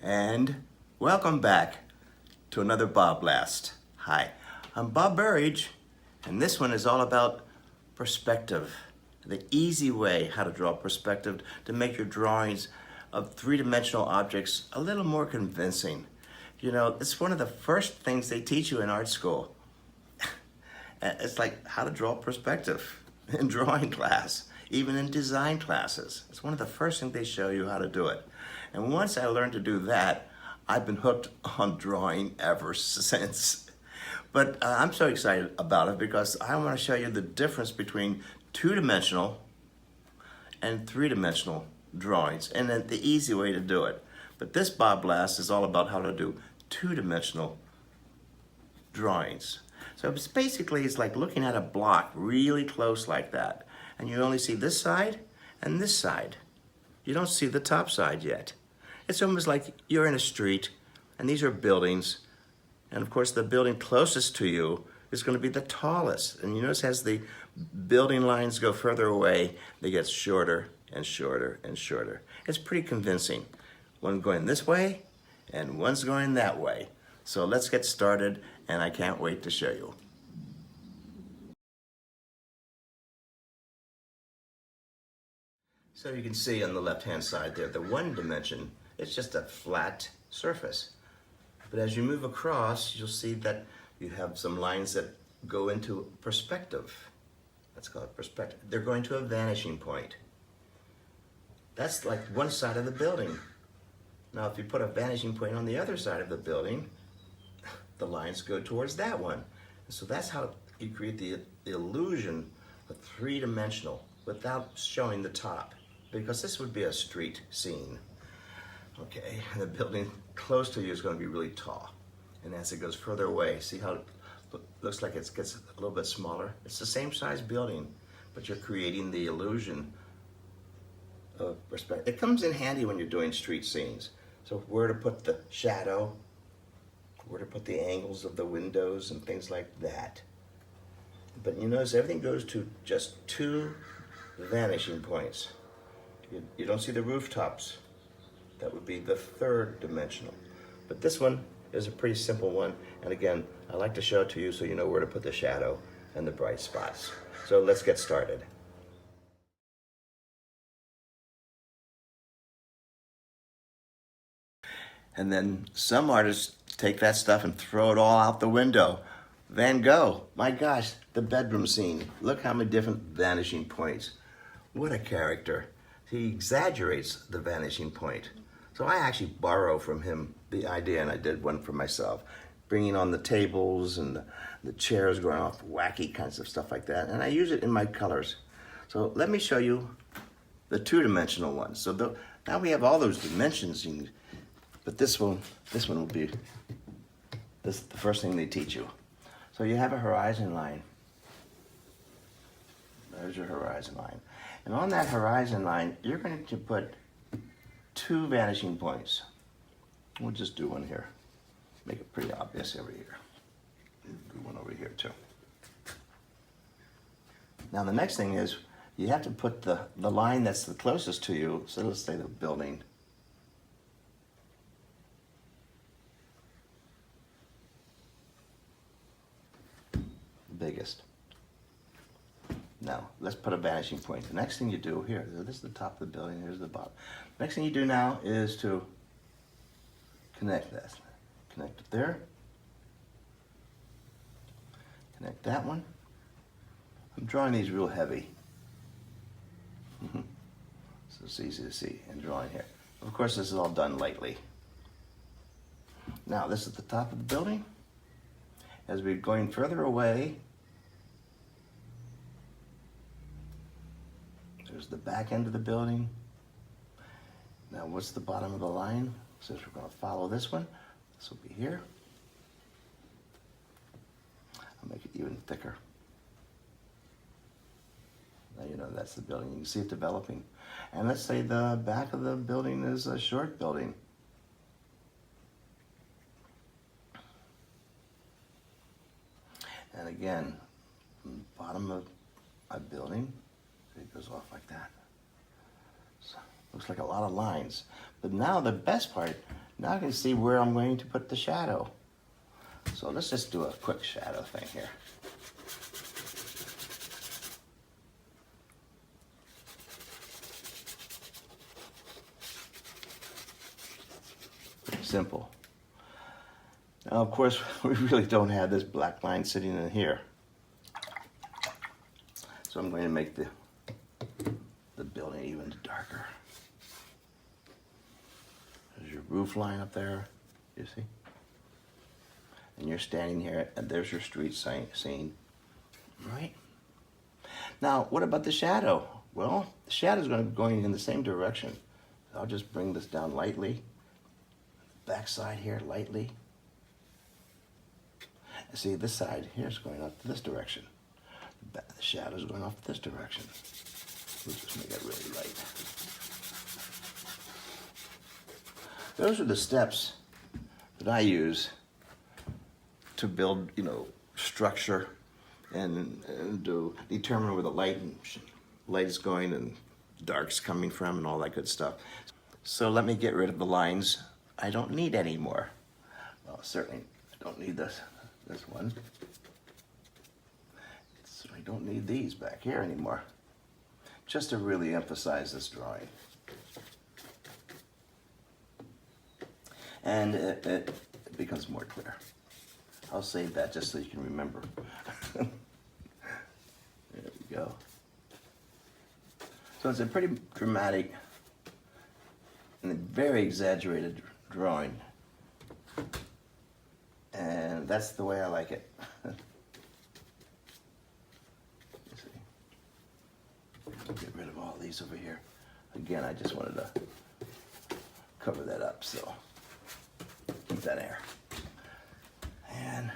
And welcome back to another BobBlast. Hi, I'm Bob Burridge, and this one is all about perspective. The easy way how to draw perspective to make your drawings of three-dimensional objects a little more convincing. You know, it's one of the first things they teach you in art school. It's like how to draw perspective in drawing class, even in design classes. It's one of the first things they show you how to do it. And once I learned to do that, I've been hooked on drawing ever since. But I'm so excited about it because I want to show you the difference between two-dimensional and three-dimensional drawings and then the easy way to do it. But this BobBlast is all about how to do two-dimensional drawings. So it's like looking at a block really close like that. And you only see this side and this side. You don't see the top side yet. It's almost like you're in a street and these are buildings. And of course the building closest to you is going to be the tallest. And you notice as the building lines go further away, they get shorter and shorter and shorter. It's pretty convincing. One going this way and one's going that way. So let's get started, and I can't wait to show you. So you can see on the left-hand side there, the one dimension, it's just a flat surface. But as you move across, you'll see that you have some lines that go into perspective. Let's call it perspective. They're going to a vanishing point. That's like one side of the building. Now, if you put a vanishing point on the other side of the building, the lines go towards that one. And so that's how you create the illusion of three-dimensional without showing the top, because this would be a street scene. Okay, and the building close to you is going to be really tall. And as it goes further away, see how it looks like it gets a little bit smaller? It's the same size building, but you're creating the illusion of perspective. It comes in handy when you're doing street scenes. So where to put the shadow, where to put the angles of the windows and things like that. But you notice everything goes to just two vanishing points. You don't see the rooftops. That would be the third dimensional. But this one is a pretty simple one. And again, I like to show it to you so you know where to put the shadow and the bright spots. So let's get started. And then some artists take that stuff and throw it all out the window. Van Gogh, my gosh, the bedroom scene. Look how many different vanishing points. What a character. He exaggerates the vanishing point. So I actually borrow from him the idea, and I did one for myself, bringing on the tables and the chairs going off, wacky kinds of stuff like that. And I use it in my colors. So let me show you the two-dimensional ones. So now we have all those dimensions. But this one will be the first thing they teach you. So you have a horizon line. There's your horizon line. And on that horizon line, you're going to put two vanishing points. We'll just do one here. Make it pretty obvious over here. Do one over here too. Now the next thing is you have to put the line that's the closest to you, so let's say the building. Biggest. Now, let's put a vanishing point. The next thing you do here, this is the top of the building, here's the bottom. Next thing you do now is to connect this. Connect it there. Connect that one. I'm drawing these real heavy. So it's easy to see and drawing here. Of course, this is all done lightly. Now, this is the top of the building. As we're going further away, there's the back end of the building. Now what's the bottom of the line? Since we're going to follow this one, this will be here. I'll make it even thicker. Now you know that's the building. You can see it developing. And let's say the back of the building is a short building. And again, from the bottom of a building, it goes off like that. So Looks like a lot of lines. But now the best part, now I can see where I'm going to put the shadow. So let's just do a quick shadow thing here. Pretty simple. Now, of course, we really don't have this black line sitting in here. So I'm going to make the building even darker. There's your roof line up there, you see? And you're standing here, and there's your street scene, right? Now, what about the shadow? Well, the shadow's going to be going in the same direction. I'll just bring this down lightly. Back side here, lightly. And see, this side here is going up this direction. The shadow's going off this direction. We'll just make it really light. Those are the steps that I use to build, structure and to determine where the light is going and dark's coming from and all that good stuff. So let me get rid of the lines I don't need anymore. Well, certainly I don't need this one. I don't need these back here anymore. Just to really emphasize this drawing. And it becomes more clear. I'll save that just so you can remember. There we go. So it's a pretty dramatic and a very exaggerated drawing. And that's the way I like it. Get rid of all these over here. Again, I just wanted to cover that up, so keep that air. And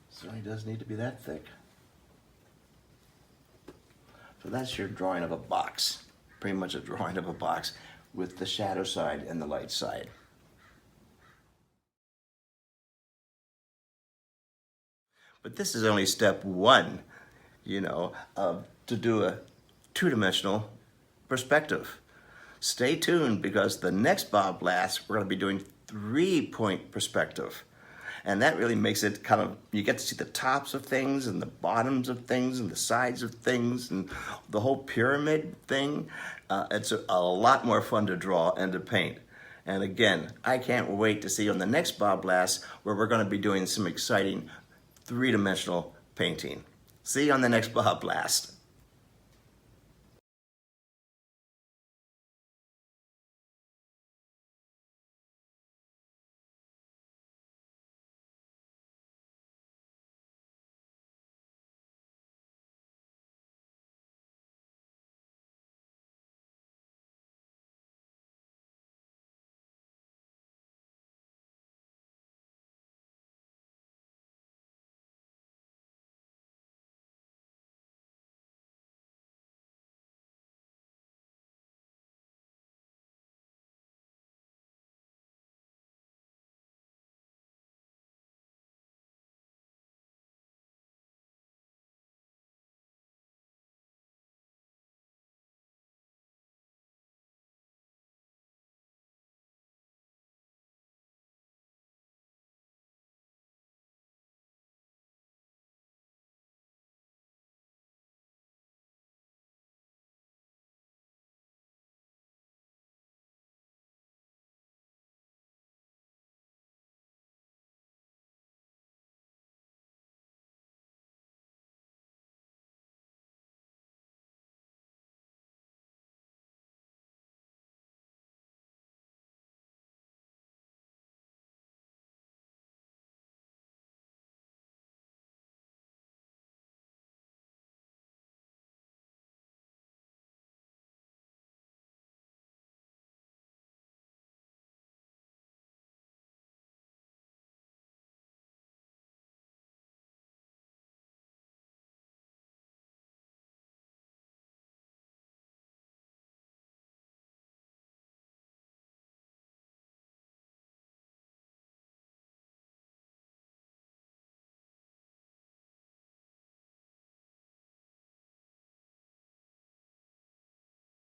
certainly does need to be that thick. So that's your drawing of a box. Pretty much a drawing of a box with the shadow side and the light side. But this is only step one, to do a two-dimensional perspective. Stay tuned, because the next BobBlast, we're going to be doing 3-point perspective. And that really makes it you get to see the tops of things and the bottoms of things and the sides of things and the whole pyramid thing. It's a lot more fun to draw and to paint. And again, I can't wait to see you on the next BobBlast, where we're going to be doing some exciting 3-dimensional painting. See you on the next BobBlast.